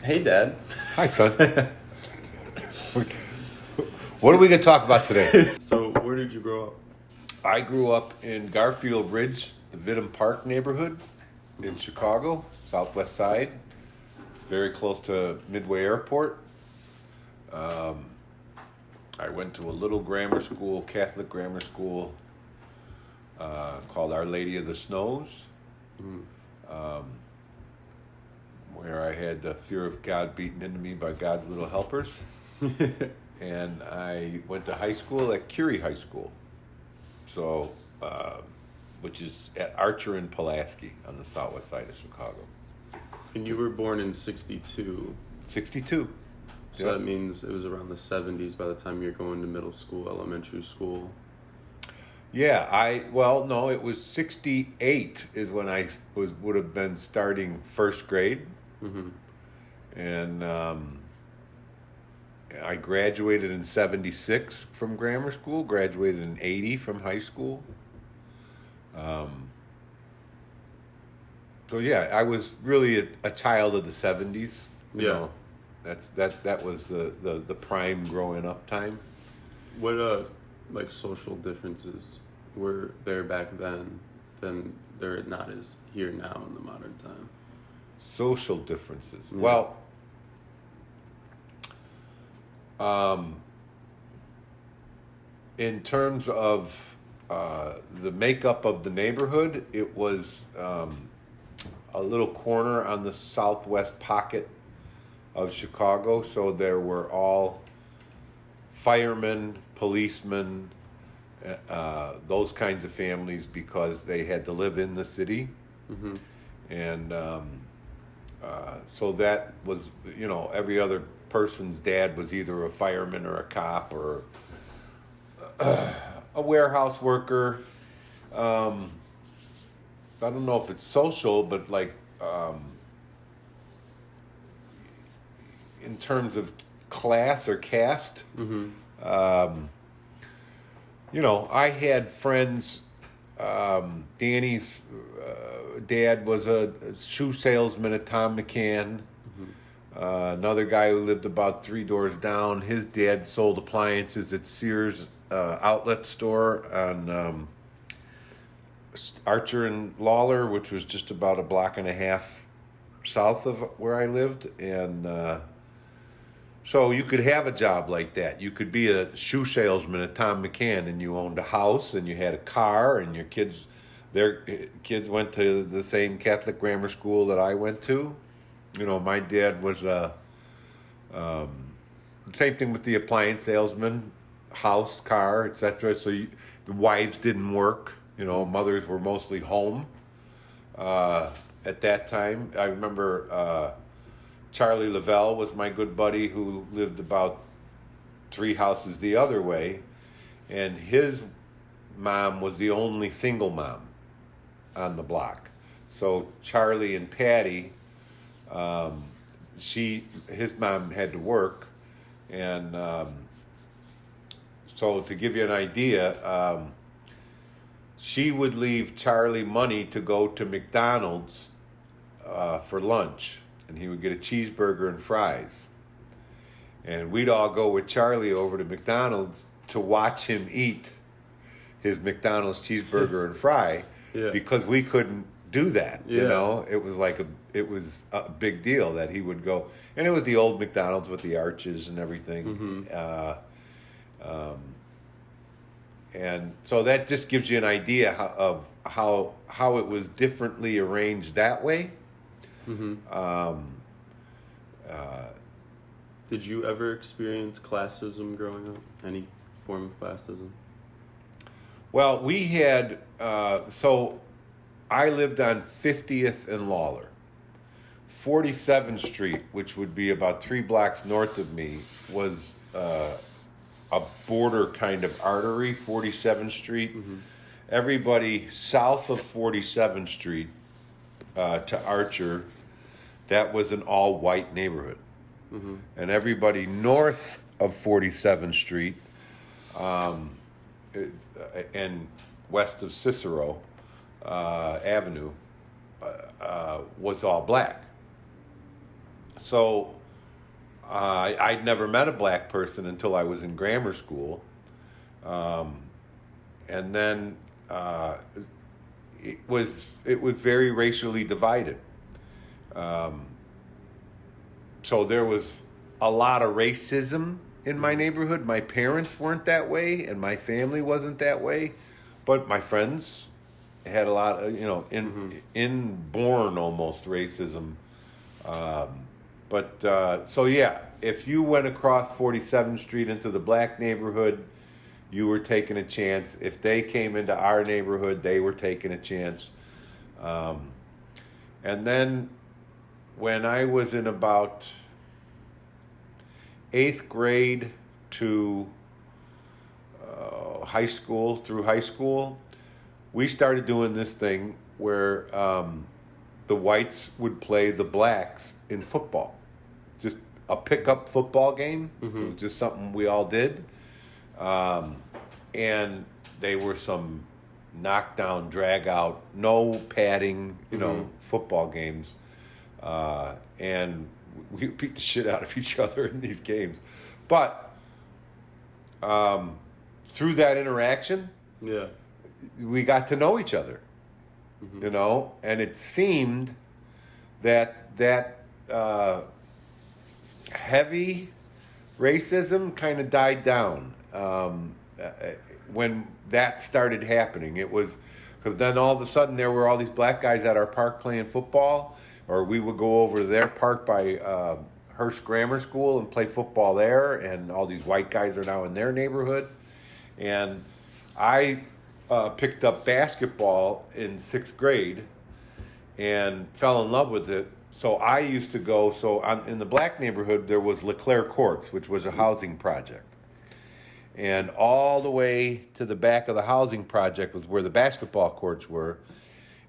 Hey, Dad. Hi, son. What are we going to talk about today? So, where did you grow up? I grew up in Garfield Ridge, the Vidham Park neighborhood in Chicago, Southwest Side, very close to Midway Airport. I went to a little grammar school, Catholic grammar school, called Our Lady of the Snows, where I had the fear of God beaten into me by God's little helpers. And I went to high school at Curie High School, so which is at Archer and Pulaski on the southwest side of Chicago. And you were born in 62. 62. So that means it was around the 70s by the time you're going to middle school, elementary school. Yeah, no, it was 68 is when I would have been starting first grade. Mm-hmm. And I graduated in 76 from grammar school, graduated in 80 from high school. So yeah, I was really a child of the 70s. You know, that was the prime growing up time. What like social differences were there back then than there not is here now in the modern time? Social differences. Yeah. Well, in terms of the makeup of the neighborhood, it was a little corner on the southwest pocket of Chicago, so there were all firemen, policemen, those kinds of families because they had to live in the city. Mm-hmm. And so that was, every other person's dad was either a fireman or a cop or a warehouse worker. I don't know if it's social, but like in terms of class or caste, Mm-hmm. I had friends. Danny's dad was a shoe salesman at Tom McCann. Another guy who lived about 3 doors down, his dad sold appliances at Sears outlet store on Archer and Lawler, which was just about a block and a half south of where I lived. And so you could have a job like that. You could be a shoe salesman at Tom McCann, and you owned a house, and you had a car, and their kids went to the same Catholic grammar school that I went to. My dad was same thing with the appliance salesman, house, car, etc. So the wives didn't work. Mothers were mostly home at that time. I remember Charlie Lavelle was my good buddy who lived about 3 houses the other way, and his mom was the only single mom on the block. So Charlie and Patty, his mom had to work, and so to give you an idea, she would leave Charlie money to go to McDonald's for lunch, and he would get a cheeseburger and fries. And we'd all go with Charlie over to McDonald's to watch him eat his McDonald's cheeseburger and fry because we couldn't do that. It was a big deal that he would go, and it was the old McDonald's with the arches and everything. Mm-hmm. And so that just gives you an idea of how it was differently arranged that way. Mm-hmm. Did you ever experience classism growing up? Any form of classism? Well, we had, so I lived on 50th and Lawler. 47th Street, which would be about 3 blocks north of me, was a border kind of artery, 47th Street. Mm-hmm. Everybody south of 47th Street to Archer, that was an all-white neighborhood. Mm-hmm. And everybody north of 47th Street and west of Cicero Avenue was all black. So I'd never met a black person until I was in grammar school. Um, and then it was very racially divided. Um, so there was a lot of racism in my neighborhood. My parents weren't that way, and my family wasn't that way, but my friends had a lot of, inborn almost racism. So yeah, if you went across 47th Street into the black neighborhood, you were taking a chance. If they came into our neighborhood, they were taking a chance. And then when I was in about 8th grade to through high school, we started doing this thing where the whites would play the blacks in football. Just a pickup football game. Mm-hmm. It was just something we all did. And they were some knockdown, drag out, no padding, football games. And we beat the shit out of each other in these games. But through that interaction, we got to know each other, and it seemed that heavy racism kind of died down when that started happening. It was because then all of a sudden there were all these black guys at our park playing football, or we would go over to their park by Hearst Grammar School and play football there, and all these white guys are now in their neighborhood. And I picked up basketball in 6th grade and fell in love with it. So I used to go, in the black neighborhood, there was LeClaire Courts, which was a housing project. And all the way to the back of the housing project was where the basketball courts were.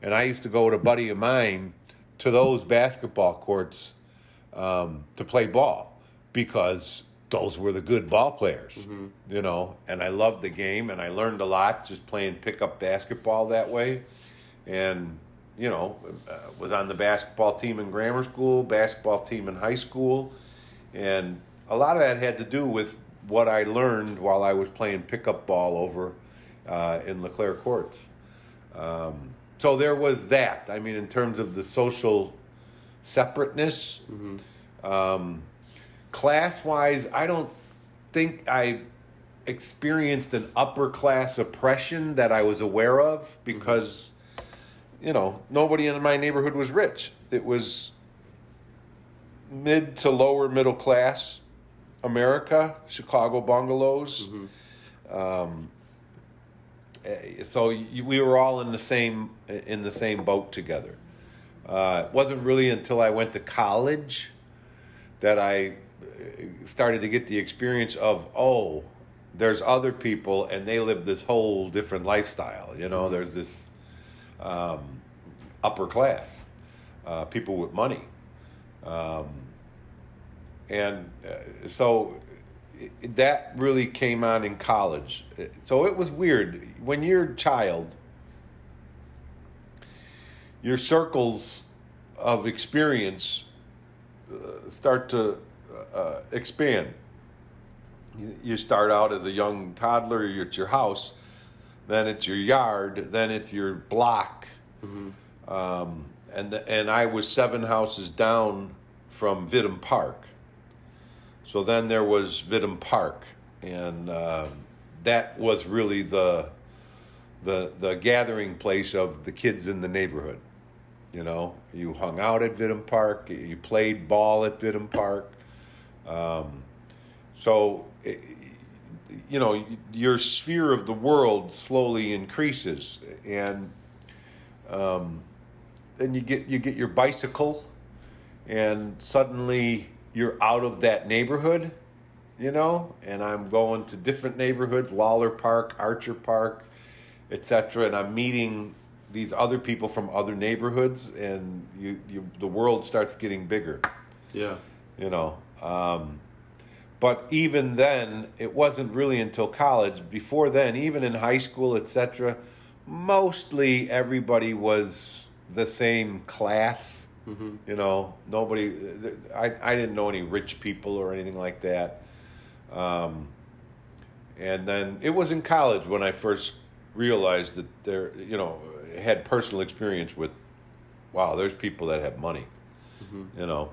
And I used to go with a buddy of mine to those basketball courts to play ball, because those were the good ball players, and I loved the game, and I learned a lot just playing pickup basketball that way. And, was on the basketball team in grammar school, basketball team in high school. And a lot of that had to do with what I learned while I was playing pickup ball over in LeClaire Courts. So there was that. I mean, in terms of the social separateness, class-wise, I don't think I experienced an upper class oppression that I was aware of, because, nobody in my neighborhood was rich. It was mid to lower middle class America, Chicago bungalows. So we were all in the same boat together. It wasn't really until I went to college that I started to get the experience of, there's other people and they live this whole different lifestyle. There's this upper class, people with money. So that really came on in college. So it was weird. When you're a child, your circles of experience start to expand. You start out as a young toddler, you're at your house, then it's your yard, then it's your block. And I was 7 houses down from Vidham Park. So then there was Vidham Park, and that was really the gathering place of the kids in the neighborhood. You hung out at Vidham Park, you played ball at Vidham Park. Your sphere of the world slowly increases, and then you get your bicycle, and suddenly you're out of that neighborhood, and I'm going to different neighborhoods, Lawler Park, Archer Park, etc., and I'm meeting these other people from other neighborhoods, and the world starts getting bigger. Yeah. But even then, it wasn't really until college. Before then, even in high school, etc., mostly everybody was the same class. Mm-hmm. You know, nobody. I didn't know any rich people or anything like that. And then it was in college when I first realized that had personal experience with, wow, there's people that have money, Mm-hmm. you know.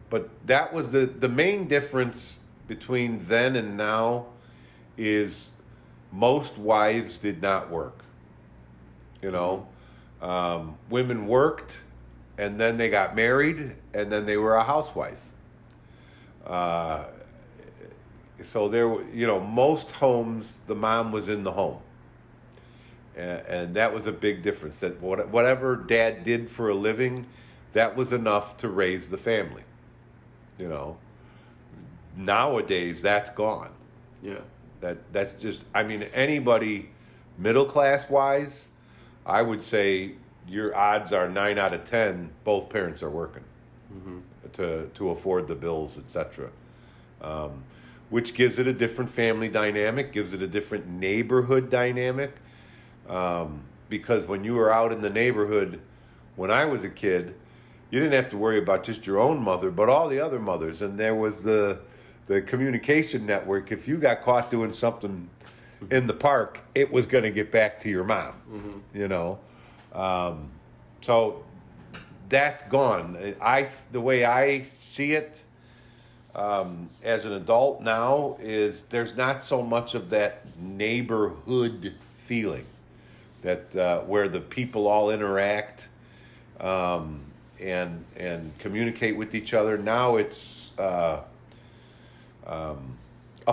But that was the main difference between then and now is most wives did not work, you know. Women worked, and then they got married, and then they were a housewife. Uh, so most homes, the mom was in the home, and that was a big difference. That whatever dad did for a living, that was enough to raise the family. You know, nowadays that's gone. Yeah. That's just. I mean, anybody middle class wise, I would say your odds are 9 out of 10. Both parents are working Mm-hmm. to afford the bills, etc. Which gives it a different family dynamic, gives it a different neighborhood dynamic. Because when you were out in the neighborhood, when I was a kid, you didn't have to worry about just your own mother, but all the other mothers. And there was the communication network. If you got caught doing something in the park, it was going to get back to your mom. Mm-hmm. You know, so that's gone. The way I see it. As an adult now is there's not so much of that neighborhood feeling that where the people all interact and communicate with each other. Now it's a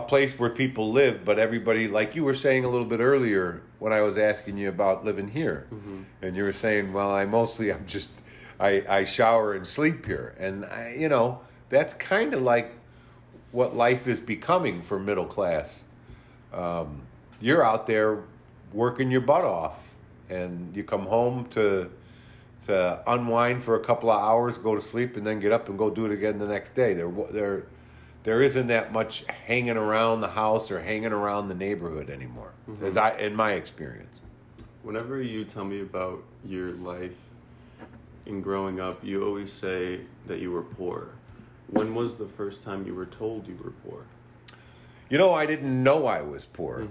place where people live, but everybody, like you were saying a little bit earlier when I was asking you about living here, Mm-hmm. and you were saying, well, I shower and sleep here, and that's kind of like what life is becoming for middle class. You're out there working your butt off, and you come home to unwind for a couple of hours, go to sleep, and then get up and go do it again the next day. There isn't that much hanging around the house or hanging around the neighborhood anymore, Mm-hmm. in my experience. Whenever you tell me about your life in growing up, you always say that you were poor. When was the first time you were told you were poor? I didn't know I was poor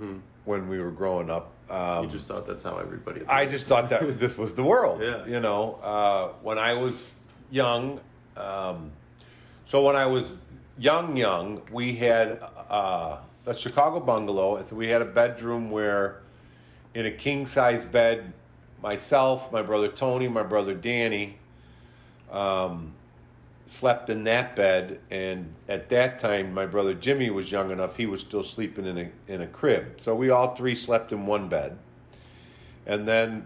when we were growing up. You just thought that's how everybody did. I just thought that this was the world. Yeah. When I was young, so when I was young, we had a Chicago bungalow. And so we had a bedroom where, in a king-size bed, myself, my brother Tony, my brother Danny, slept in that bed. And at that time, my brother Jimmy was young enough; he was still sleeping in a crib. So we all three slept in one bed. And then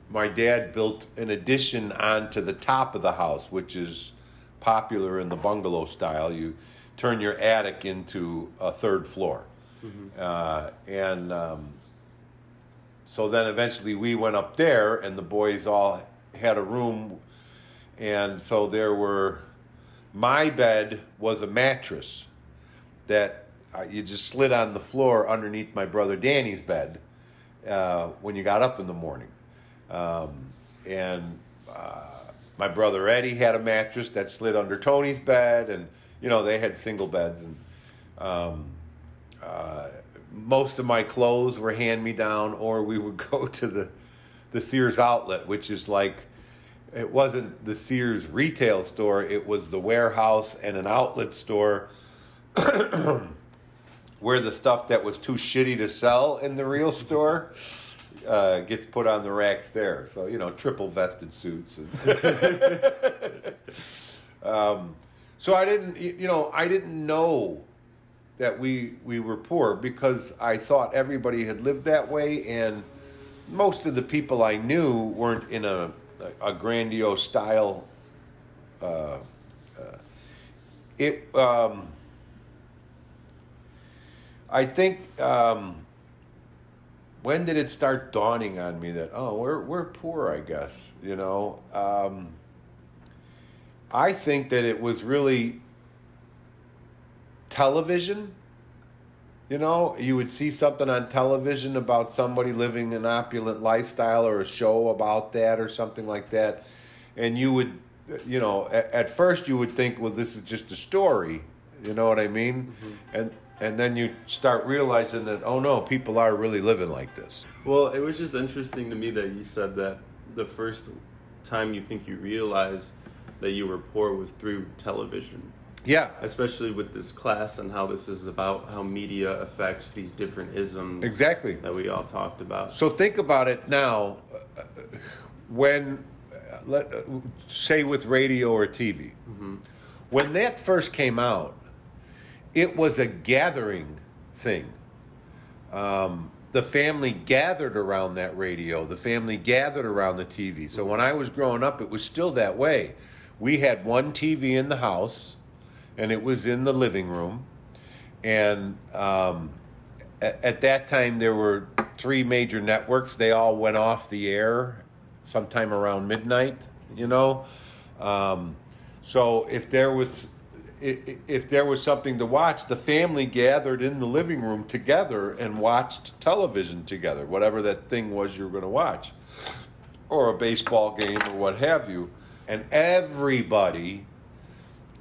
my dad built an addition onto the top of the house, which is popular in the bungalow style. You turn your attic into a third floor. So then eventually we went up there, and the boys all had a room. And so my bed was a mattress that you just slid on the floor underneath my brother Danny's bed when you got up in the morning. My brother Eddie had a mattress that slid under Tony's bed, and they had single beds. And most of my clothes were hand-me-down, or we would go to the Sears outlet, which is like, it wasn't the Sears retail store, it was the warehouse and an outlet store where the stuff that was too shitty to sell in the real store gets put on the racks there. So, triple vested suits. And so I didn't know that we were poor, because I thought everybody had lived that way, and most of the people I knew weren't in a grandiose style. I think when did it start dawning on me that we're poor? I guess I think that it was really television. You would see something on television about somebody living an opulent lifestyle, or a show about that or something like that. and you would, at first you would think, well, this is just a story, you know what I mean? And then you start realizing that, oh no, people are really living like this. Well, it was just interesting to me that you said that the first time you think you realized that you were poor was through television. Yeah, Especially with this class and how this is about how media affects these different isms exactly. that we all talked about. So think about it now, when, say with radio or TV, when that first came out, it was a gathering thing. The family gathered around that radio. The family gathered around the TV. So when I was growing up, it was still that way. We had one TV in the house, and it was in the living room. And at that time, there were 3 major networks. They all went off the air sometime around midnight, So if there was something to watch, the family gathered in the living room together and watched television together, whatever that thing was you were going to watch, or a baseball game or what have you. And everybody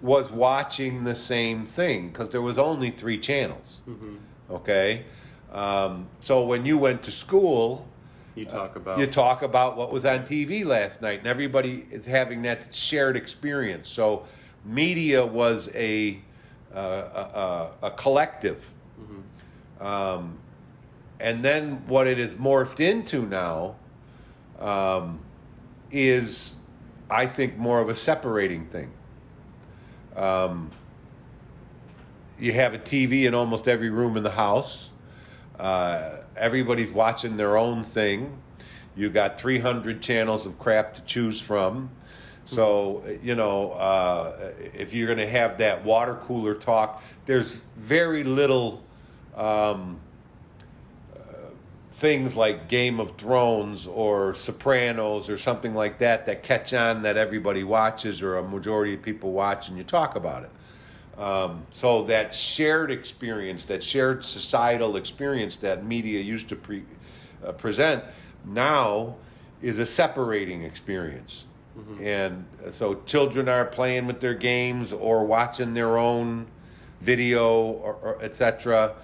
was watching the same thing because there was only 3 channels. Okay? So when you went to school, You talk about you talk about what was on TV last night, and everybody is having that shared experience. So media was a collective. And then what it is morphed into now is, I think, more of a separating thing. You have a TV in almost every room in the house. Everybody's watching their own thing. You got 300 channels of crap to choose from. So, if you're going to have that water cooler talk, there's very little things like Game of Thrones or Sopranos or something like that catch on that everybody watches or a majority of people watch, and you talk about it. So that shared experience, that shared societal experience that media used to present, now is a separating experience. And so children are playing with their games or watching their own video or etc.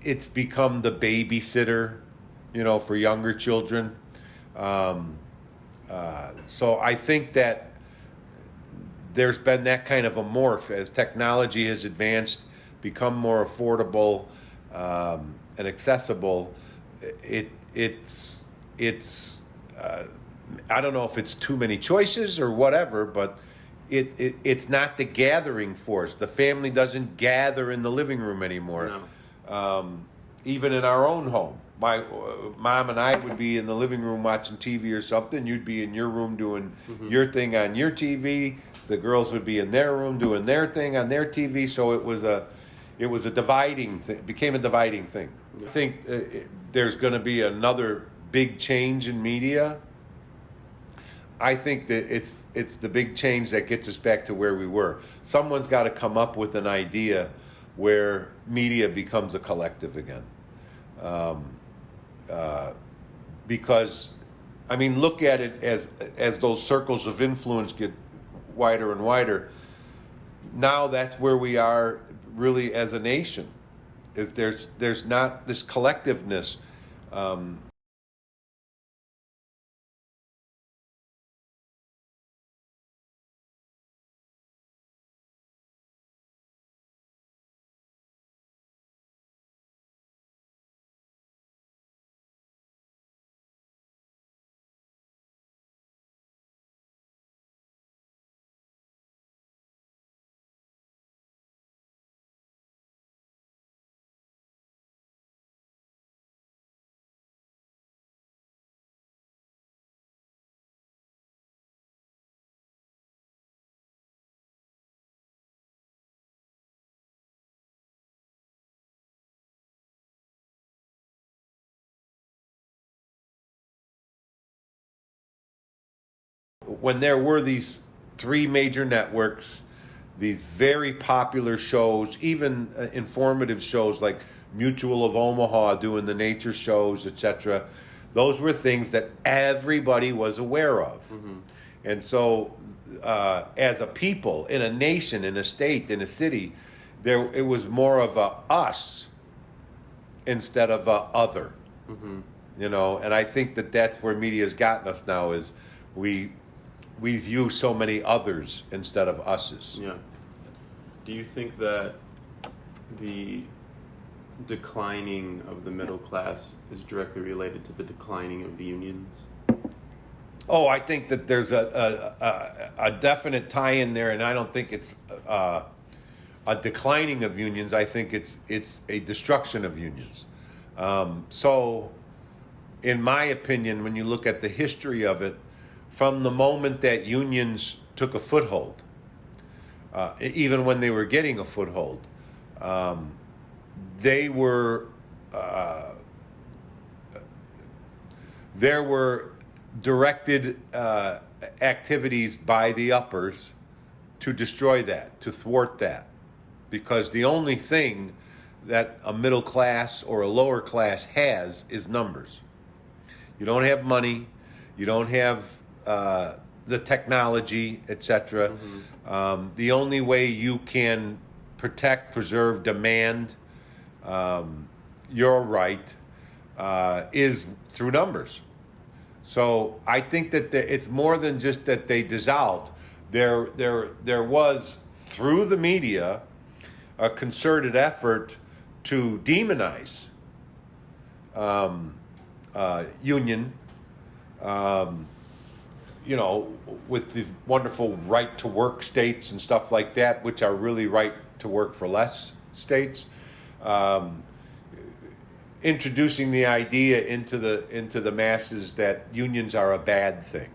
It's become the babysitter, for younger children. So I think that there's been that kind of a morph as technology has advanced, become more affordable and accessible. It's I don't know if it's too many choices or whatever, but it's not the gathering force. The family doesn't gather in the living room anymore. No. Even in our own home. My mom and I would be in the living room watching TV or something. You'd be in your room doing your thing on your TV. The girls would be in their room doing their thing on their TV. So it was a dividing thing. It became a dividing thing. Yeah. I think there's going to be another big change in media. I think that it's the big change that gets us back to where we were. Someone's got to come up with an idea where media becomes a collective again. Because, look at it as those circles of influence get wider and wider. Now that's where we are really as a nation. Is there's not this collectiveness. When there were these 3 major networks, these very popular shows, even informative shows like Mutual of Omaha doing the nature shows, etc., those were things that everybody was aware of. And so, as a people, in a nation, in a state, in a city, it was more of a us instead of a other. You know, and I think that's where media has gotten us now is we view so many others instead of us's. Yeah. Do you think that the declining of the middle class is directly related to the declining of the unions? Oh, I think that there's a definite tie in there, and I don't think it's a declining of unions. I think it's a destruction of unions. So, in my opinion, when you look at the history of it, from the moment that unions took a foothold, even when they were getting a foothold, they were there were directed activities by the uppers to destroy that, to thwart that, because the only thing that a middle class or a lower class has is numbers. You don't have money, you don't have the technology, etc. The only way you can protect, preserve, demand your right is through numbers. So I think that it's more than just that they dissolved. There was, through the media, a concerted effort to demonize union, you know, with the wonderful right to work states and stuff like that, which are really right to work for less states. Introducing the idea into the masses that unions are a bad thing,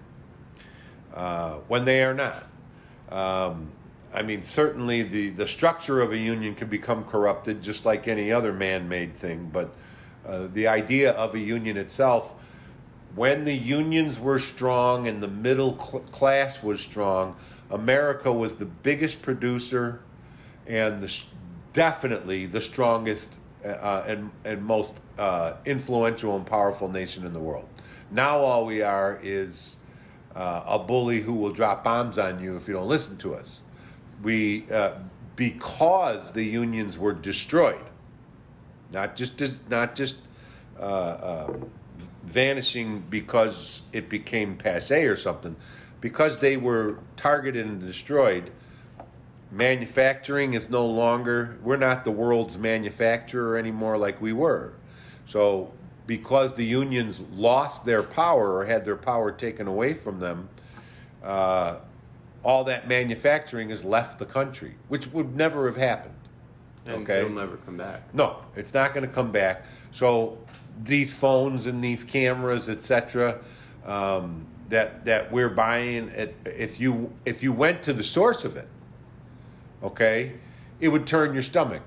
when they are not. I mean, certainly the structure of a union can become corrupted just like any other man-made thing, but the idea of a union itself, when the unions were strong and the middle class was strong, America was the biggest producer and definitely the strongest and most influential and powerful nation in the world. Now all we are is a bully who will drop bombs on you if you don't listen to us. We because the unions were destroyed, not just vanishing because it became passé or something, because they were targeted and destroyed. Manufacturing is no longer, we're not the world's manufacturer anymore like we were. So because the unions lost their power or had their power taken away from them, all that manufacturing has left the country, which would never have happened. And Okay? it'll never come back. No, it's not going to come back. So these phones and these cameras, etc., that we're buying, if you went to the source of it, okay, it would turn your stomach.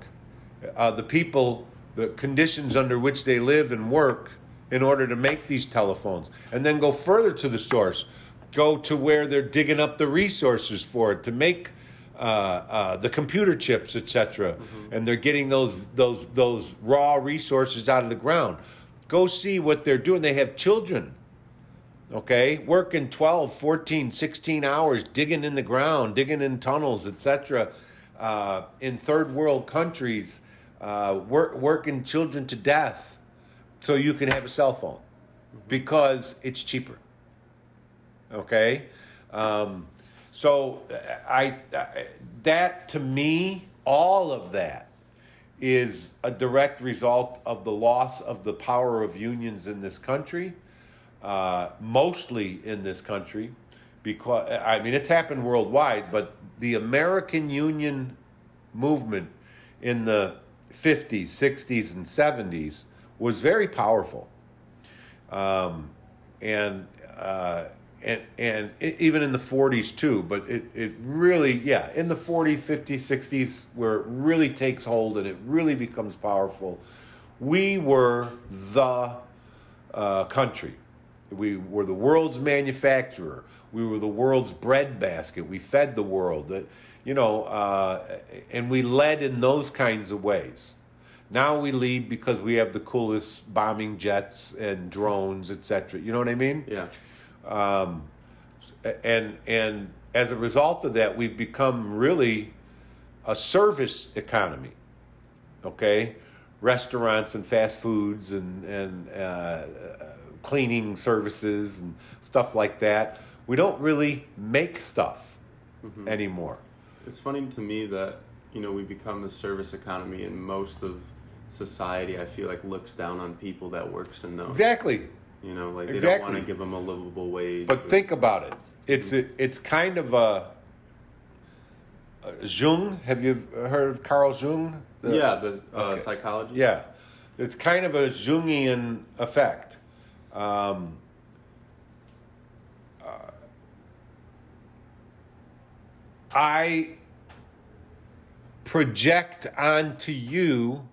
The people, the conditions under which they live and work in order to make these telephones, and then go further to the source, go to where they're digging up the resources for it to make the computer chips, etc. And they're getting those raw resources out of the ground. Go see what they're doing. They have children, okay, working 12, 14, 16 hours, digging in the ground, digging in tunnels, etc. In third world countries, working children to death so you can have a cell phone because it's cheaper. Okay? So that to me, all of that is a direct result of the loss of the power of unions in this country, mostly in this country, because, I mean, it's happened worldwide, but the American union movement in the 50s, 60s, and 70s was very powerful. And even in the 40s too, but it really, yeah, in the 40s, 50s, 60s, where it really takes hold and it really becomes powerful, we were the country. We were the world's manufacturer. We were the world's breadbasket. We fed the world, and we led in those kinds of ways. Now we lead because we have the coolest bombing jets and drones, etc. You know what I mean? Yeah. and as a result of that, we've become really a service economy. Okay, restaurants and fast foods and cleaning services and stuff like that. We don't really make stuff anymore. It's funny to me that, we become a service economy, and most of society, I feel like, looks down on people that works in those. Exactly. Like they Exactly. don't want to give them a livable wage. But think about it. It's kind of a Jung. Have you heard of Carl Jung? The Okay. psychology. Yeah, it's kind of a Jungian effect. I project onto you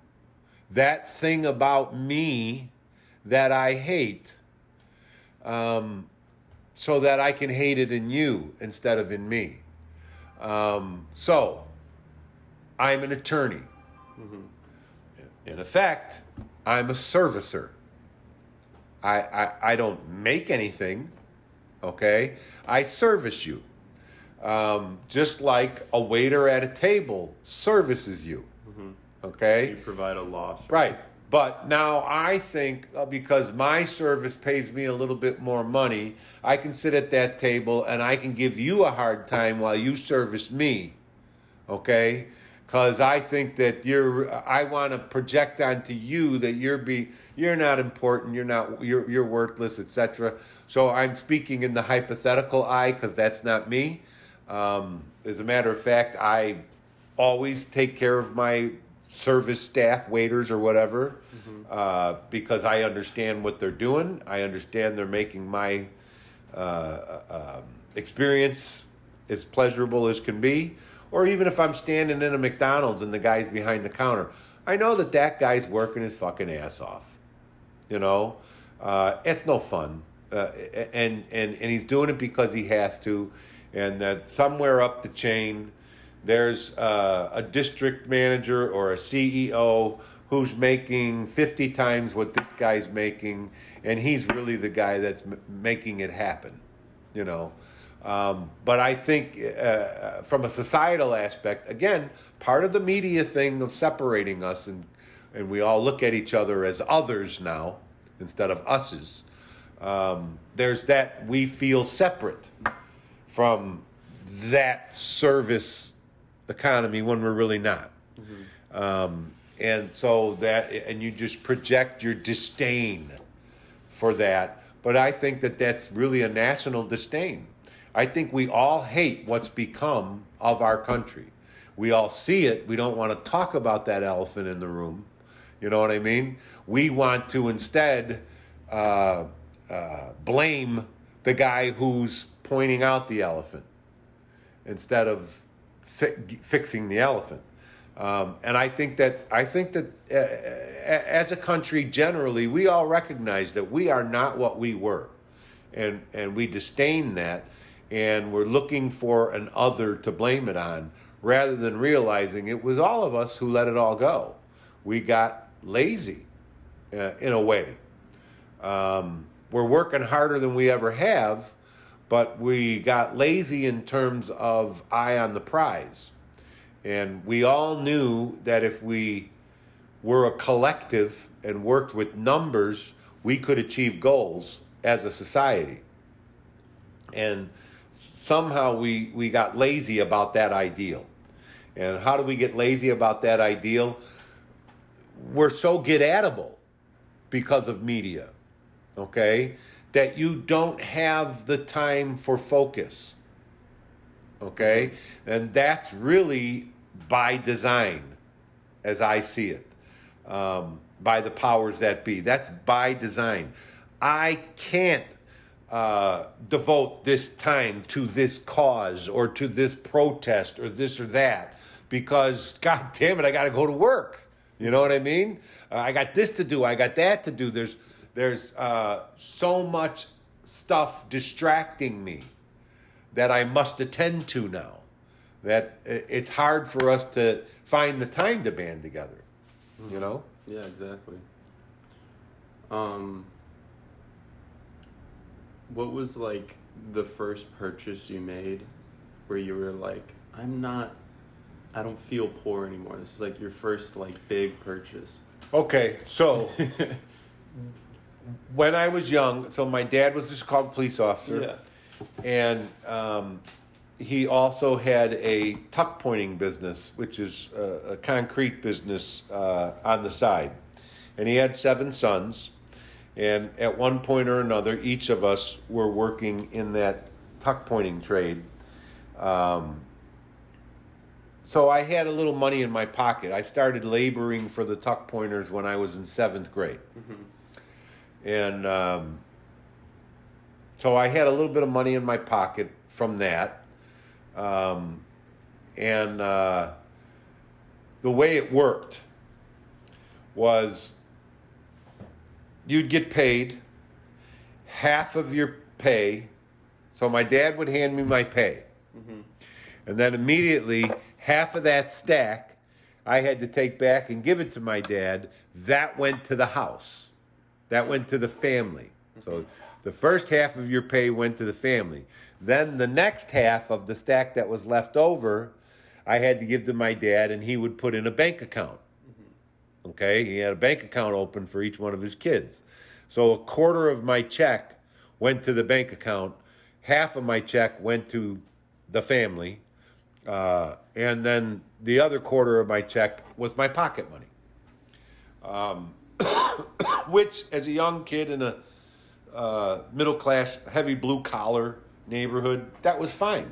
that thing about me that I hate, so that I can hate it in you instead of in me. So, I'm an attorney. In effect, I'm a servicer. I don't make anything, okay? I service you. Just like a waiter at a table services you, okay? You provide a law service. Right. But now I think because my service pays me a little bit more money, I can sit at that table and I can give you a hard time while you service me, okay? Because I think that I want to project onto you that you're not important, you're worthless, etc. So I'm speaking in the hypothetical I, because that's not me. As a matter of fact, I always take care of my service staff, waiters or whatever, because I understand what they're doing. I understand they're making my experience as pleasurable as can be. Or even if I'm standing in a McDonald's and the guy's behind the counter, I know that guy's working his fucking ass off. It's no fun, and he's doing it because he has to, and that somewhere up the chain, there's a district manager or a CEO who's making 50 times what this guy's making, and he's really the guy that's making it happen, But I think from a societal aspect, again, part of the media thing of separating us, and we all look at each other as others now instead of us's, there's that we feel separate from that service economy when we're really not. And so and you just project your disdain for that. But I think that that's really a national disdain. I think we all hate what's become of our country. We all see it. We don't want to talk about that elephant in the room. You know what I mean? We want to instead blame the guy who's pointing out the elephant instead of fixing the elephant. And I think that as a country generally, we all recognize that we are not what we were, and we disdain that, and we're looking for an other to blame it on, rather than realizing it was all of us who let it all go. We got lazy, in a way. We're working harder than we ever have, but we got lazy in terms of eye on the prize. And we all knew that if we were a collective and worked with numbers, we could achieve goals as a society. And somehow we got lazy about that ideal. And how do we get lazy about that ideal? We're so get-atable because of media, okay, that you don't have the time for focus, okay? And that's really by design, as I see it, by the powers that be. That's by design. I can't devote this time to this cause or to this protest or this or that because, God damn it, I got to go to work. You know what I mean? I got this to do. I got that to do. There's so much stuff distracting me that I must attend to now, that it's hard for us to find the time to band together, you know? Yeah, exactly. What was like the first purchase you made where you were like, I don't feel poor anymore. This is like your first like big purchase. Okay, so when I was young, so my dad was a Chicago police officer, and he also had a tuck pointing business, which is a concrete business on the side. And he had 7 sons, and at one point or another, each of us were working in that tuck pointing trade. So I had a little money in my pocket. I started laboring for the tuck pointers when I was in 7th grade. And so I had a little bit of money in my pocket from that. And the way it worked was you'd get paid half of your pay. So my dad would hand me my pay. And then immediately, half of that stack I had to take back and give it to my dad. That went to the house. That went to the family. So the first half of your pay went to the family. Then the next half of the stack that was left over, I had to give to my dad, and he would put in a bank account. Okay? He had a bank account open for each one of his kids. So a quarter of my check went to the bank account. Half of my check went to the family. And then the other quarter of my check was my pocket money. Which, as a young kid in a middle class, heavy blue collar neighborhood, that was fine.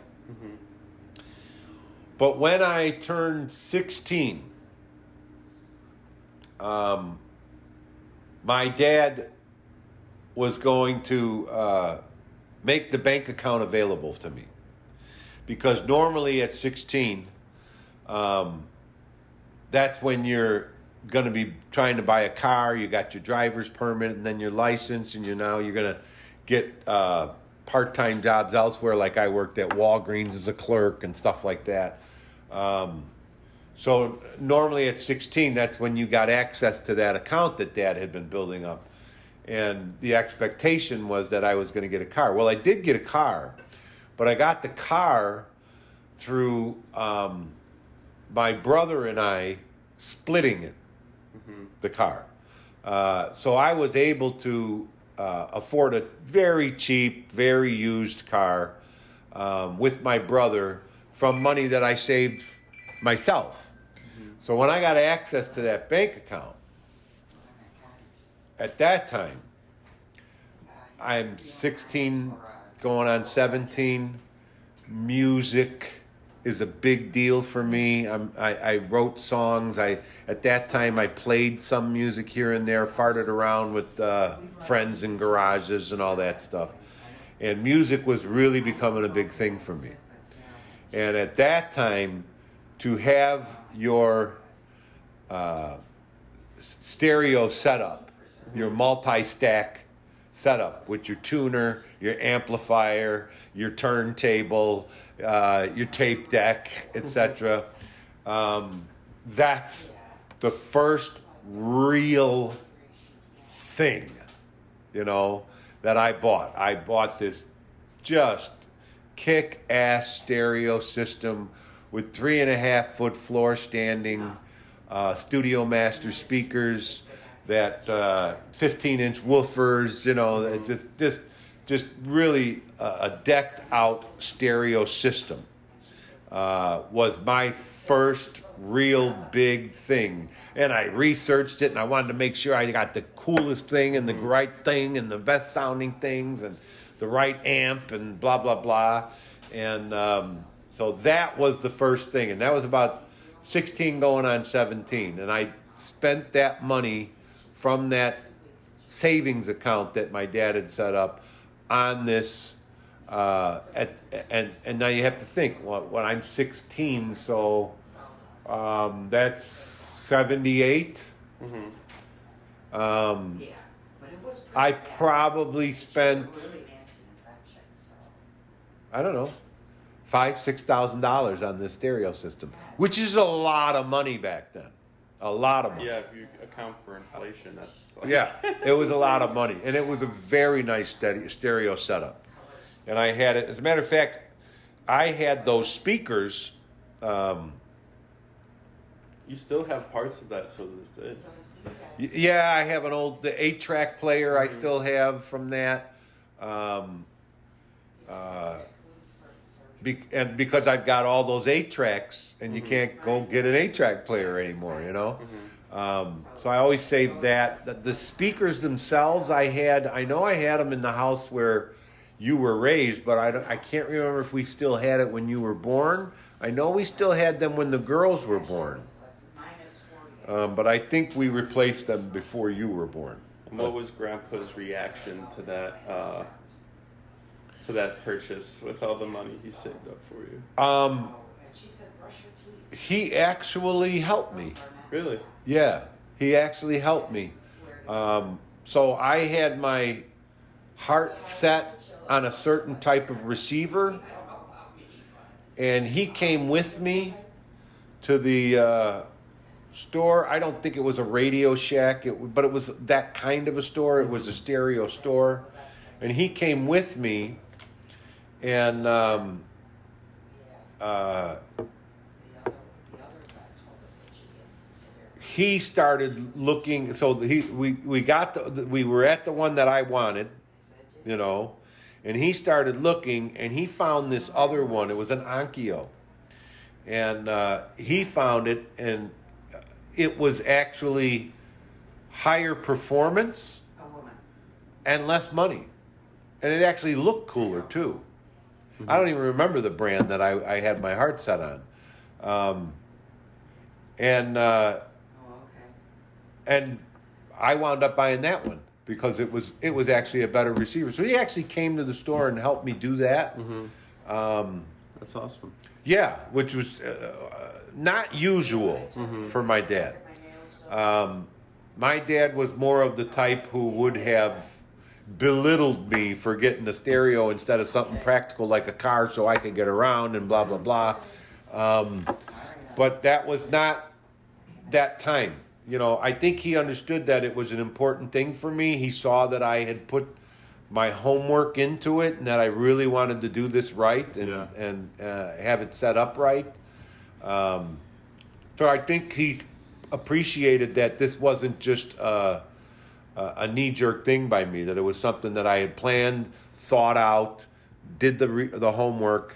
But when I turned 16, my dad was going to make the bank account available to me. Because normally at 16, that's when you're going to be trying to buy a car. You got your driver's permit and then your license, and you're going to get part-time jobs elsewhere. Like I worked at Walgreens as a clerk and stuff like that. So normally at 16, that's when you got access to that account that Dad had been building up. And the expectation was that I was going to get a car. Well, I did get a car. But I got the car through my brother and I splitting it, the car. So I was able to afford a very cheap, very used car with my brother from money that I saved myself. So when I got access to that bank account, at that time, I'm 16, going on 17. Music is a big deal for me. I wrote songs. At that time, I played some music here and there, farted around with friends in garages and all that stuff. And music was really becoming a big thing for me. And at that time, to have your stereo setup, your multi-stack setup with your tuner, your amplifier, your turntable, your tape deck, etc. That's the first real thing, that I bought. I bought this just kick-ass stereo system with 3.5-foot floor standing Studio Master speakers, that 15-inch woofers, just really a decked out stereo system was my first real big thing. And I researched it, and I wanted to make sure I got the coolest thing and the right thing and the best sounding things and the right amp and blah, blah, blah. And so that was the first thing. And that was about 16 going on 17. And I spent that money from that savings account that my dad had set up on this. And now you have to think, when I'm 16, so that's 78. I probably spent, I don't know, $5,000-$6,000 on this stereo system, which is a lot of money back then. A lot of money. Yeah, if you account for inflation, that's like... Yeah, it was a lot of money. And it was a very nice stereo setup. and I had it. As a matter of fact, I had those speakers. You still have parts of that to this day. Yeah, I have the 8-track player. I still have from that. And because I've got all those 8-tracks, and you can't go get an 8-track player anymore, you know. So I always save that. The speakers themselves, I know I had them in the house where you were raised, but I can't remember if we still had it when you were born. I know we still had them when the girls were born. But I think we replaced them before you were born. And what was Grandpa's reaction to that purchase with all the money he saved up for you? He actually helped me. Really? Yeah, he actually helped me. So I had my heart set on a certain type of receiver, and he came with me to the store. I don't think it was a Radio Shack, but it was that kind of a store. It was a stereo store, and he came with me, and he started looking. So we were at the one that I wanted, you know, and he started looking, and he found this other one. It was an Onkyo, and he found it, and it was actually higher performance and less money. And it actually looked cooler, too. Mm-hmm. I don't even remember the brand that I had my heart set on. And I wound up buying that one because it was actually a better receiver. So he actually came to the store and helped me do that. Mm-hmm. That's awesome. Yeah, which was not usual for my dad. My dad was more of the type who would have belittled me for getting a stereo instead of something practical like a car so I could get around and blah, blah, blah. But that was not that time. You know, I think he understood that it was an important thing for me. He saw that I had put my homework into it and that I really wanted to do this right and have it set up right. So I think he appreciated that this wasn't just a knee-jerk thing by me, that it was something that I had planned, thought out, did the homework.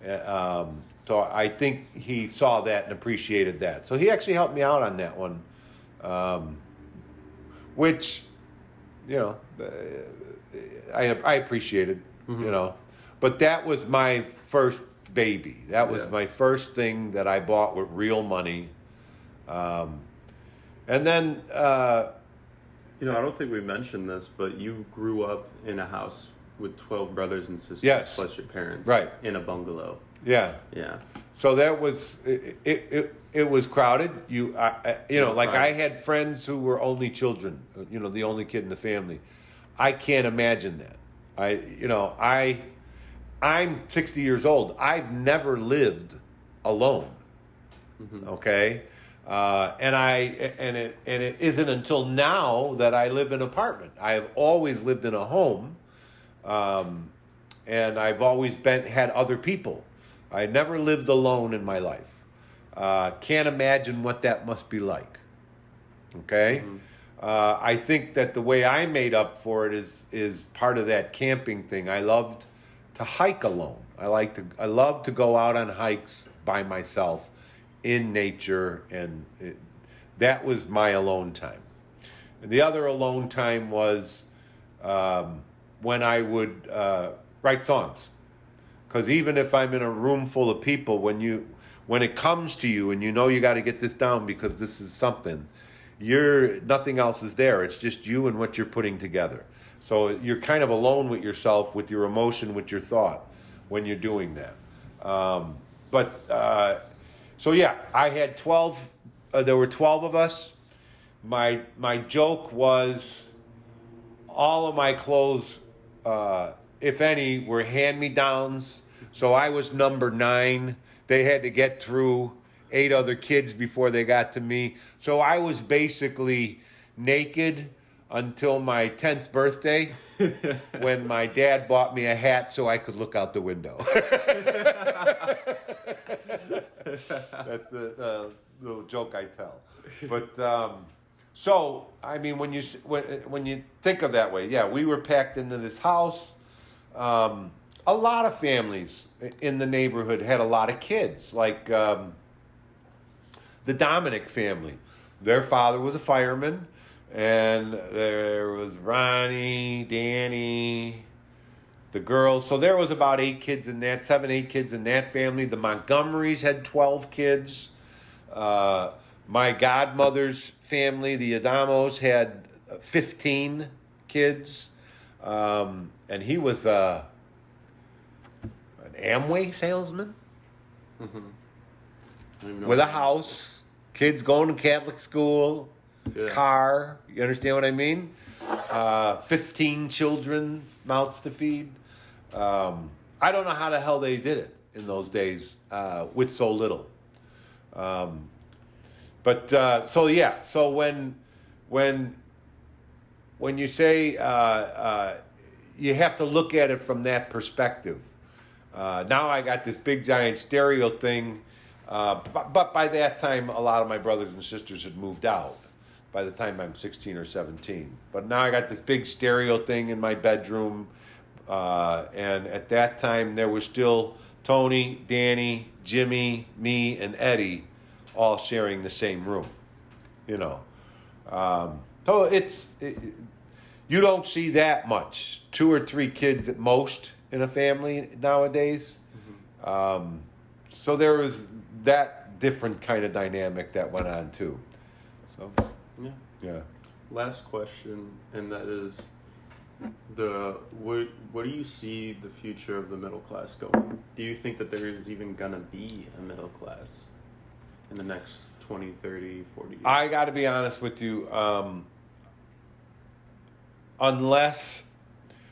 So I think he saw that and appreciated that. So he actually helped me out on that one, which, you know, I appreciated, you know. But that was my first baby. That was my first thing that I bought with real money. And then... you know, I don't think we mentioned this, but you grew up in a house with 12 brothers and sisters, plus your parents, right, in a bungalow. Yeah. So that was it was crowded. I had friends who were only children. You know, the only kid in the family. I can't imagine that. I'm 60 years old. I've never lived alone. Mm-hmm. Okay. And it isn't until now that I live in an apartment. I have always lived in a home, and I've always had other people. I never lived alone in my life. Can't imagine what that must be like. Okay, I think that the way I made up for it is part of that camping thing. I loved to hike alone. I love to go out on hikes by myself in nature, and that was my alone time. And the other alone time was when I would write songs, because even if I'm in a room full of people, when it comes to you and you know you got to get this down because this is something, nothing else is there. It's just you and what you're putting together. So you're kind of alone with yourself, with your emotion, with your thought when you're doing that. So yeah, I had 12. There were 12 of us. My joke was all of my clothes, if any, were hand-me-downs. So I was number 9. They had to get through 8 other kids before they got to me. So I was basically naked until my 10th birthday when my dad bought me a hat so I could look out the window. That's the little joke I tell. But so, I mean, when you think of that way, yeah, we were packed into this house. A lot of families in the neighborhood had a lot of kids, like the Dominic family. Their father was a fireman, and there was Ronnie, Danny, the girls. So there was about 8 kids in that, 7, 8 kids in that family. The Montgomerys had 12 kids. My godmother's family, the Adamos, had 15 kids. And he was an Amway salesman with a house, kids going to Catholic school, car. You understand what I mean? 15 children, mouths to feed. I don't know how the hell they did it in those days with so little. But so yeah, so when you say you have to look at it from that perspective. Now I got this big giant stereo thing, but by that time a lot of my brothers and sisters had moved out. By the time I'm 16 or 17, but now I got this big stereo thing in my bedroom, and at that time there was still Tony, Danny, Jimmy, me, and Eddie, all sharing the same room. You know, so you don't see that much. 2 or 3 kids at most in a family nowadays. So there was that different kind of dynamic that went on too. So yeah. Last question, and that is where do you see the future of the middle class going? Do you think that there is even gonna be a middle class in the next 20, 30, 40 years? I got to be honest with you.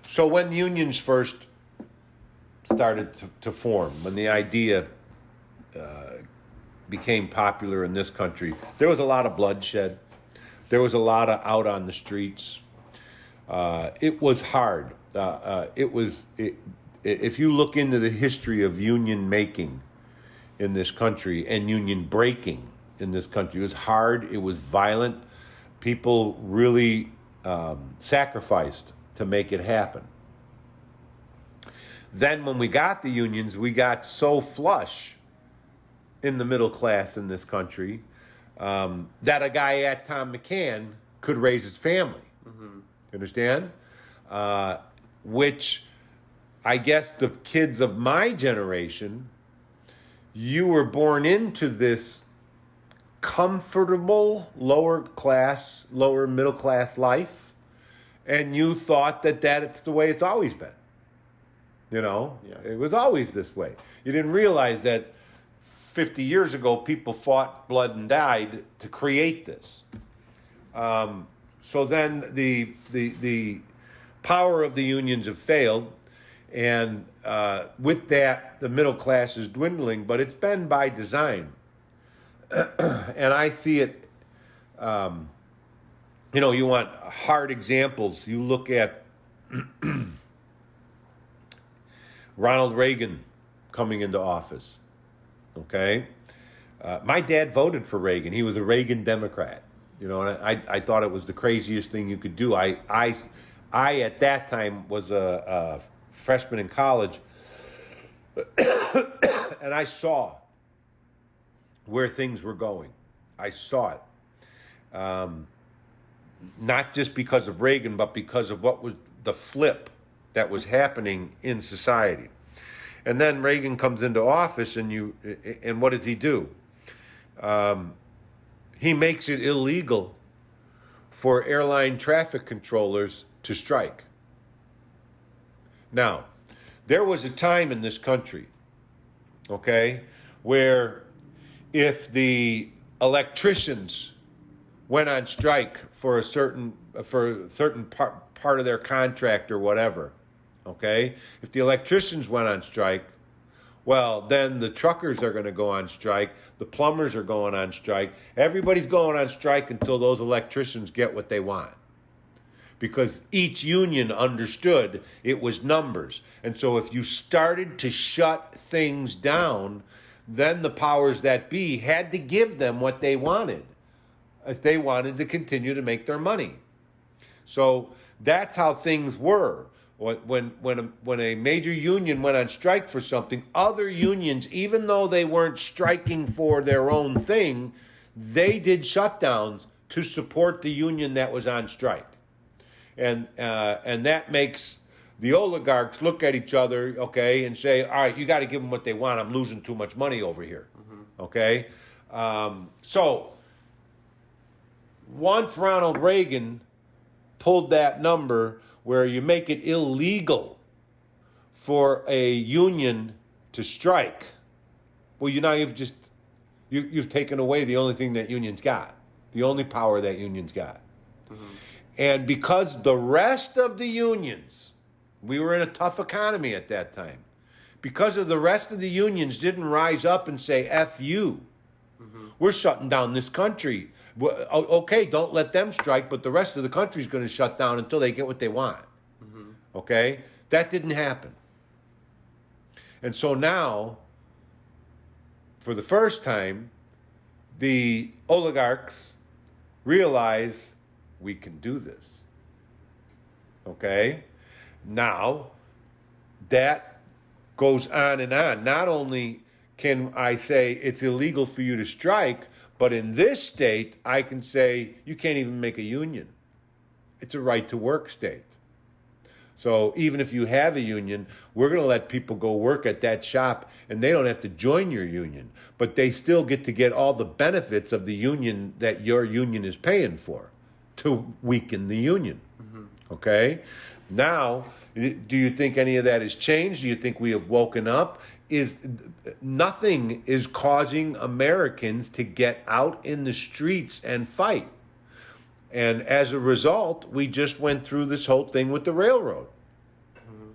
So when unions first started to form, when the idea became popular in this country, there was a lot of bloodshed. There was a lot of out on the streets. It was hard. If you look into the history of union making in this country and union breaking in this country, it was hard. It was violent. People really sacrificed to make it happen. Then when we got the unions, we got so flush in the middle class in this country that a guy at Tom McCann could raise his family. You understand? Which I guess the kids of my generation, you were born into this comfortable lower middle class life, and you thought that it's the way it's always been. You know, It was always this way. You didn't realize that 50 years ago people fought, blood, and died to create this. So then the power of the unions have failed, and with that, the middle class is dwindling, but it's been by design. And I see it, you want hard examples. You look at Ronald Reagan coming into office, okay? My dad voted for Reagan. He was a Reagan Democrat. You know, and I thought it was the craziest thing you could do. I at that time was a freshman in college, and I saw where things were going. I saw it. Not just because of Reagan, but because of what was the flip that was happening in society. And then Reagan comes into office, and what does he do? He makes it illegal for airline traffic controllers to strike. Now, there was a time in this country, okay, where if the electricians went on strike for a certain part of their contract or whatever, okay, if the electricians went on strike, well, then the truckers are going to go on strike. The plumbers are going on strike. Everybody's going on strike until those electricians get what they want. because each union understood it was numbers. And so if you started to shut things down, then the powers that be had to give them what they wanted if they wanted to continue to make their money. So that's how things were. When a major union went on strike for something, other unions, even though they weren't striking for their own thing, they did shutdowns to support the union that was on strike. And that makes the oligarchs look at each other, okay, and say, all right, you got to give them what they want. I'm losing too much money over here, okay? So once Ronald Reagan pulled that number where you make it illegal for a union to strike, well, you've taken away the only thing that unions got, the only power that unions got. And because the rest of the unions, we were in a tough economy at that time, because of the rest of the unions didn't rise up and say, F you, we're shutting down this country. Okay, don't let them strike, but the rest of the country's going to shut down until they get what they want. Okay? That didn't happen. And so now, for the first time, the oligarchs realize we can do this. Okay? Now, that goes on and on. Not only can I say it's illegal for you to strike, but in this state, I can say you can't even make a union. It's a right to work state. So even if you have a union, we're going to let people go work at that shop and they don't have to join your union, but they still get to get all the benefits of the union that your union is paying for to weaken the union. Okay? Now, do you think any of that has changed? Do you think we have woken up? Nothing is causing Americans to get out in the streets and fight. And as a result, we just went through this whole thing with the railroad.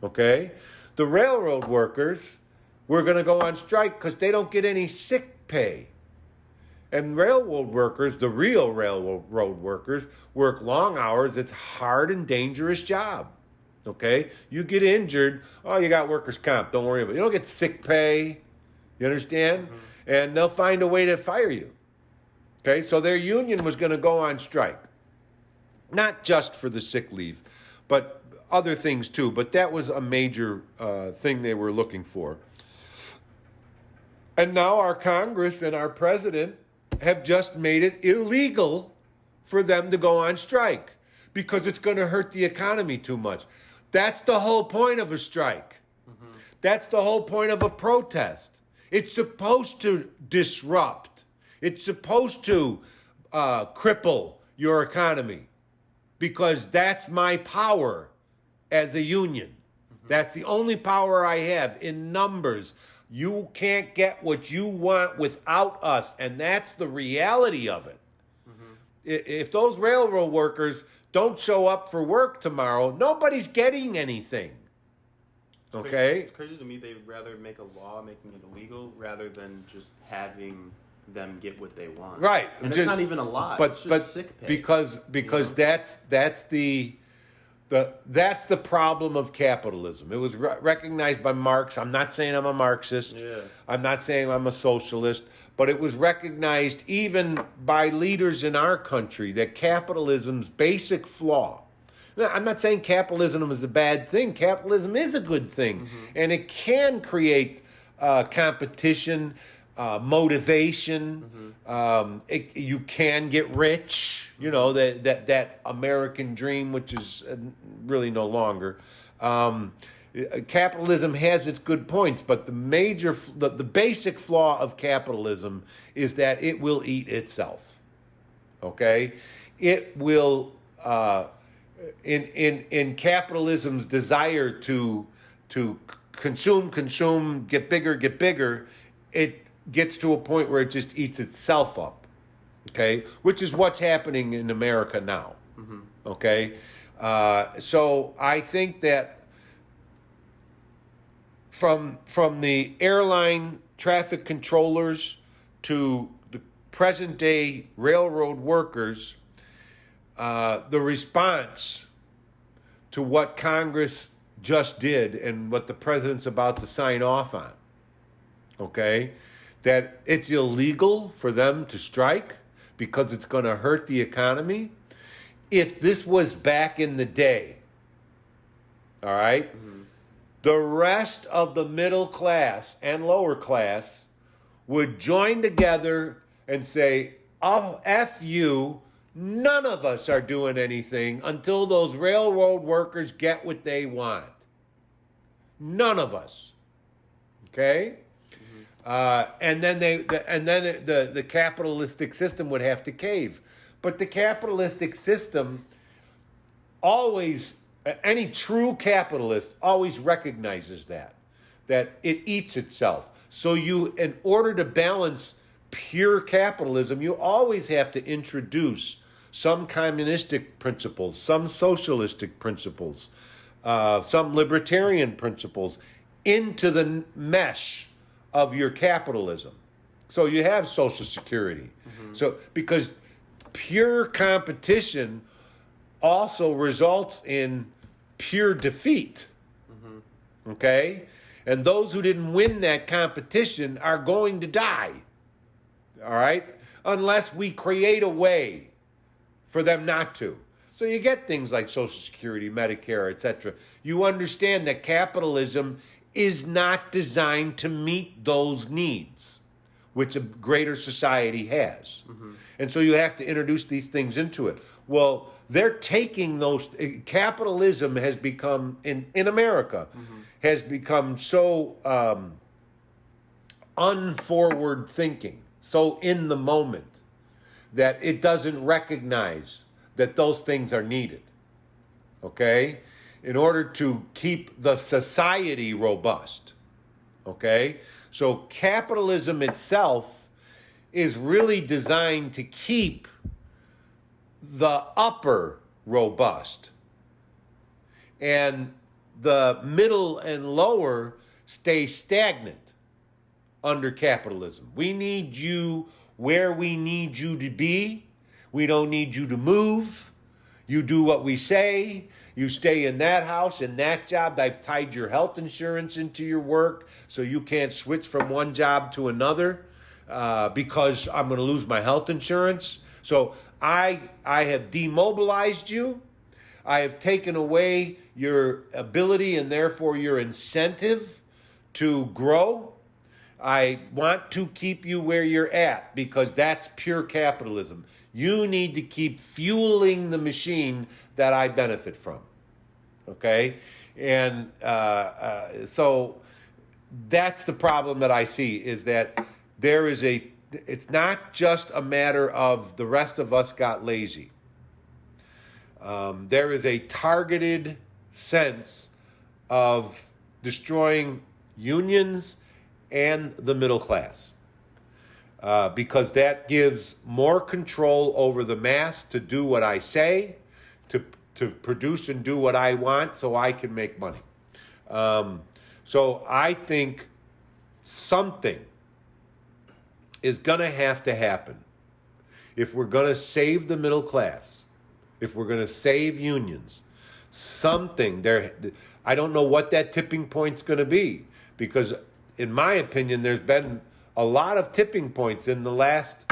Okay? The railroad workers were going to go on strike because they don't get any sick pay. And railroad workers, the real railroad workers, work long hours. It's a hard and dangerous job. Okay? You get injured, oh, you got workers' comp. Don't worry about it. You don't get sick pay. You understand? And they'll find a way to fire you. Okay? So their union was going to go on strike. Not just for the sick leave, but other things too. But that was a major thing they were looking for. And now our Congress and our president have just made it illegal for them to go on strike because it's going to hurt the economy too much. That's the whole point of a strike. That's the whole point of a protest. It's supposed to disrupt. It's supposed to cripple your economy because that's my power as a union. That's the only power I have in numbers. You can't get what you want without us, and that's the reality of it. If those railroad workers don't show up for work tomorrow, nobody's getting anything. Okay? It's crazy to me they'd rather make a law making it illegal rather than just having them get what they want. Right. And it's not even a lie. It's just sick pay. Because that's the problem of capitalism. It was recognized by Marx. I'm not saying I'm a Marxist. Yeah. I'm not saying I'm a socialist. But it was recognized even by leaders in our country that capitalism's basic flaw. Now, I'm not saying capitalism is a bad thing. Capitalism is a good thing. And it can create competition, motivation. You can get rich. You know, that American dream, which is really no longer. Capitalism has its good points, but the basic flaw of capitalism is that it will eat itself. Okay, it will in capitalism's desire to consume, get bigger. It gets to a point where it just eats itself up. Okay, which is what's happening in America now. Okay, so I think that. From the airline traffic controllers to the present day railroad workers, the response to what Congress just did and what the president's about to sign off on. Okay? That it's illegal for them to strike because it's going to hurt the economy. If this was back in the day, all right, the rest of the middle class and lower class would join together and say, oh, F you, none of us are doing anything until those railroad workers get what they want. None of us. Okay? And then the capitalistic system would have to cave. But the capitalistic system always, any true capitalist always recognizes that it eats itself. So in order to balance pure capitalism, you always have to introduce some communistic principles, some socialistic principles, some libertarian principles into the mesh of your capitalism. So you have Social Security. So because pure competition also results in pure defeat. Okay? And those who didn't win that competition are going to die. All right? Unless we create a way for them not to. So you get things like Social Security, Medicare, etc. You understand that capitalism is not designed to meet those needs, which a greater society has. And so you have to introduce these things into it. Well, they're taking those, capitalism has become, in America, has become so unforward thinking, so in the moment, that it doesn't recognize that those things are needed. Okay? In order to keep the society robust. Okay? So capitalism itself is really designed to keep the upper robust. And the middle and lower stay stagnant under capitalism. We need you where we need you to be. We don't need you to move. You do what we say. You stay in that house, in that job. I've tied your health insurance into your work so you can't switch from one job to another because I'm going to lose my health insurance. So I have demobilized you. I have taken away your ability and therefore your incentive to grow. I want to keep you where you're at because that's pure capitalism. You need to keep fueling the machine that I benefit from. Okay? And so that's the problem that I see, is that there is it's not just a matter of the rest of us got lazy. There is a targeted sense of destroying unions and the middle class. Because that gives more control over the mass to do what I say, to produce and do what I want so I can make money. So I think something is going to have to happen if we're going to save the middle class, if we're going to save unions. Something there. I don't know what that tipping point's going to be, because in my opinion, there's been a lot of tipping points in the last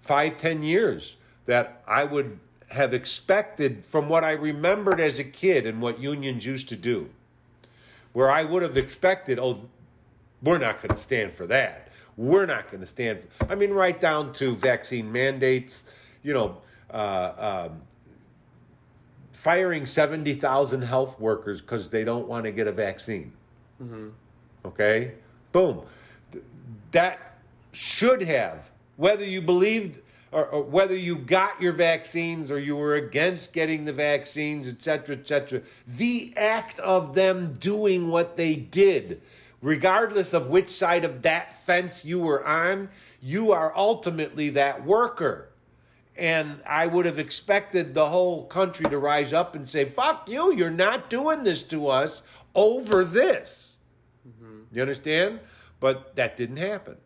5-10 years that I would have expected from what I remembered as a kid and what unions used to do, where I would have expected, oh, we're not going to stand for that. We're not going to stand for, I mean, right down to vaccine mandates, firing 70,000 health workers because they don't want to get a vaccine. Okay? Boom. That should have, whether you believed or whether you got your vaccines or you were against getting the vaccines, et cetera, the act of them doing what they did, regardless of which side of that fence you were on, you are ultimately that worker. And I would have expected the whole country to rise up and say, fuck you, you're not doing this to us over this. You understand? But that didn't happen.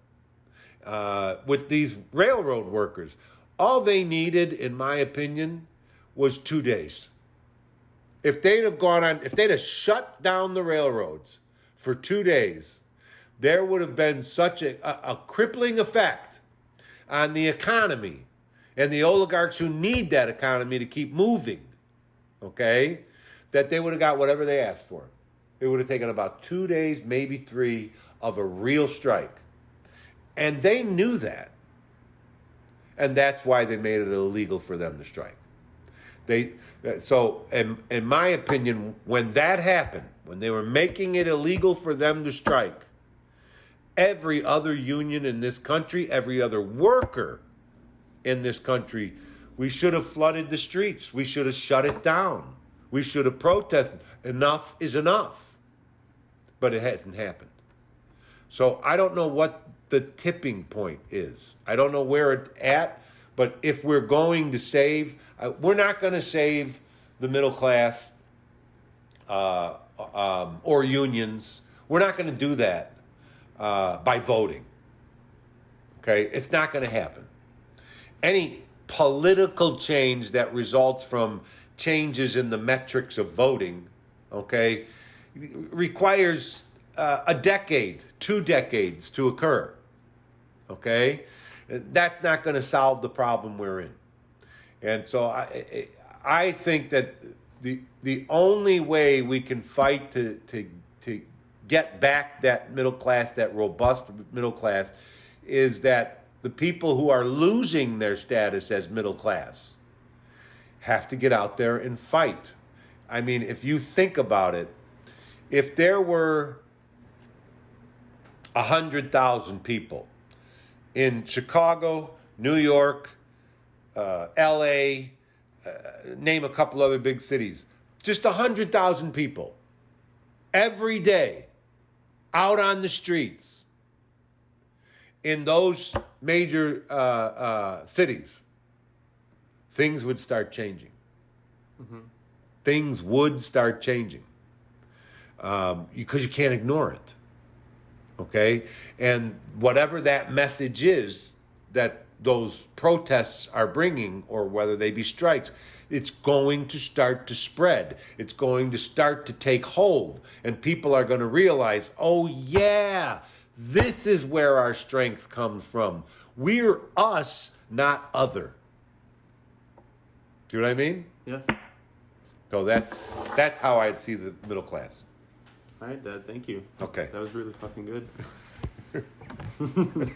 With these railroad workers, all they needed, in my opinion, was 2 days. if they'd have shut down the railroads for 2 days, there would have been such a crippling effect on the economy and the oligarchs who need that economy to keep moving, okay, that they would have got whatever they asked for. It would have taken about 2 days, maybe 3, of a real strike. And they knew that. And that's why they made it illegal for them to strike. So, in my opinion, when that happened, when they were making it illegal for them to strike, every other union in this country, every other worker in this country, we should have flooded the streets. We should have shut it down. We should have protested. Enough is enough. But it hasn't happened. So I don't know what the tipping point is. I don't know where it's at. But if we're going to save, we're not going to save the middle class or unions. We're not going to do that by voting. Okay? It's not going to happen. Any political change that results from changes in the metrics of voting, okay, requires a decade, 2 decades to occur. Okay? That's not going to solve the problem we're in. And so I think that the only way we can fight to get back that middle class, that robust middle class, is that the people who are losing their status as middle class have to get out there and fight. I mean, if you think about it, if there were 100,000 people in Chicago, New York, L.A., name a couple other big cities, just 100,000 people every day out on the streets in those major cities, things would start changing. Mm-hmm. Things would start changing because you can't ignore it. Okay? And whatever that message is that those protests are bringing, or whether they be strikes, it's going to start to spread. It's going to start to take hold. And people are going to realize, oh yeah, this is where our strength comes from. We're us, not other. Do you know what I mean? Yeah. So that's how I'd see the middle class. All right, Dad. Thank you. Okay. That was really fucking good.